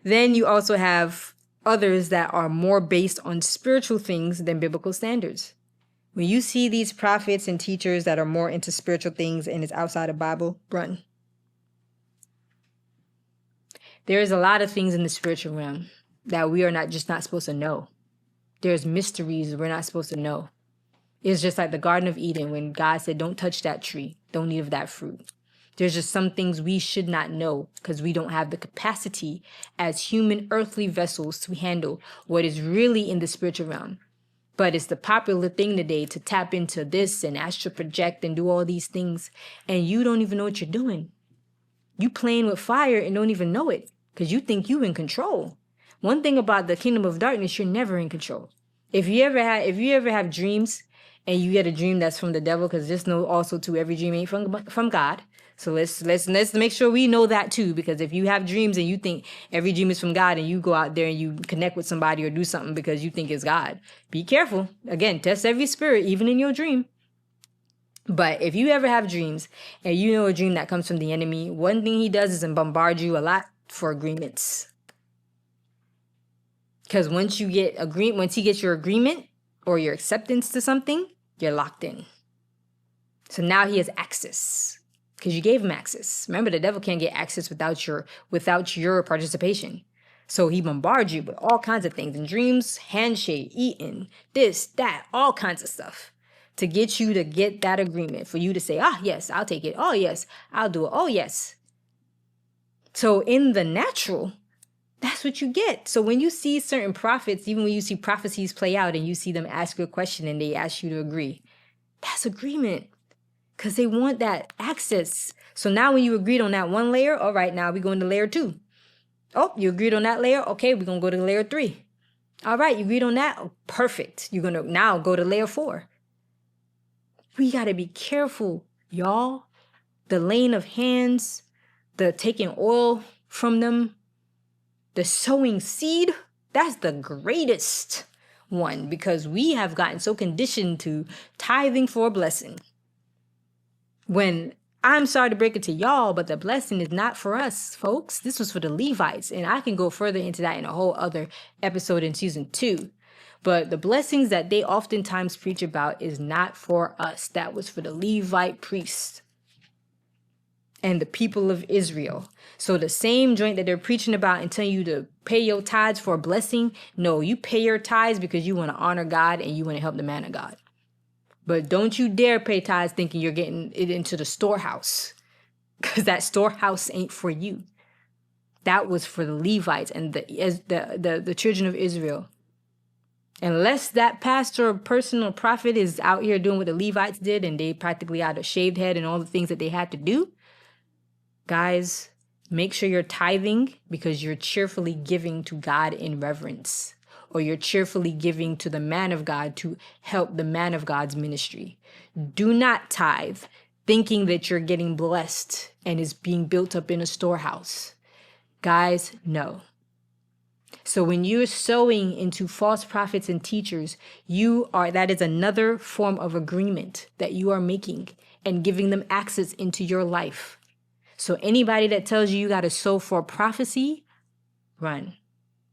Then you also have others that are more based on spiritual things than biblical standards. When you see these prophets and teachers that are more into spiritual things and it's outside of Bible, run. There's a lot of things in the spiritual realm that we are not supposed to know. There's mysteries we're not supposed to know. It's just like the Garden of Eden when God said, don't touch that tree. Don't eat of that fruit. There's just some things we should not know because we don't have the capacity as human earthly vessels to handle what is really in the spiritual realm. But it's the popular thing today to tap into this and astral project and do all these things. And you don't even know what you're doing. You playing with fire and don't even know it because you think you in control. One thing about the kingdom of darkness, you're never in control. If you ever have dreams and you get a dream that's from the devil, because just know also too, every dream ain't from God. So let's make sure we know that too, because if you have dreams and you think every dream is from God and you go out there and you connect with somebody or do something because you think it's God, be careful. Again, test every spirit, even in your dream. But if you ever have dreams and you know a dream that comes from the enemy, one thing he does is bombard you a lot for agreements. Because once he gets your agreement or your acceptance to something, you're locked in. So now he has access because you gave him access. Remember, the devil can't get access without your participation. So he bombards you with all kinds of things in dreams, handshake, eating, this, that, all kinds of stuff to get you to get that agreement for you to say, yes, I'll take it. Oh, yes, I'll do it. Oh, yes. So in the natural, that's what you get. So when you see certain prophets, even when you see prophecies play out and you see them ask you a question and they ask you to agree, that's agreement because they want that access. So now when you agreed on that one layer, all right, now we go into layer 2. Oh, you agreed on that layer? Okay, we're going to go to layer 3. All right, you agreed on that? Oh, perfect. You're going to now go to layer 4. We got to be careful, y'all. The laying of hands, the taking oil from them, the sowing seed, that's the greatest one because we have gotten so conditioned to tithing for a blessing. When I'm sorry to break it to y'all, but the blessing is not for us, folks. This was for the Levites. And I can go further into that in a whole other episode in season 2. But the blessings that they oftentimes preach about is not for us. That was for the Levite priests and the people of Israel. So the same joint that they're preaching about and telling you to pay your tithes for a blessing, no, you pay your tithes because you want to honor God and you want to help the man of God. But don't you dare pay tithes thinking you're getting it into the storehouse because that storehouse ain't for you. That was for the Levites and the children of Israel. Unless that pastor or person or prophet is out here doing what the Levites did and they practically had a shaved head and all the things that they had to do, guys, make sure you're tithing because you're cheerfully giving to God in reverence, or you're cheerfully giving to the man of God to help the man of God's ministry. Do not tithe thinking that you're getting blessed and is being built up in a storehouse. Guys, no. So when you're sowing into false prophets and teachers, that is another form of agreement that you are making and giving them access into your life. So anybody that tells you got to sow for prophecy, run.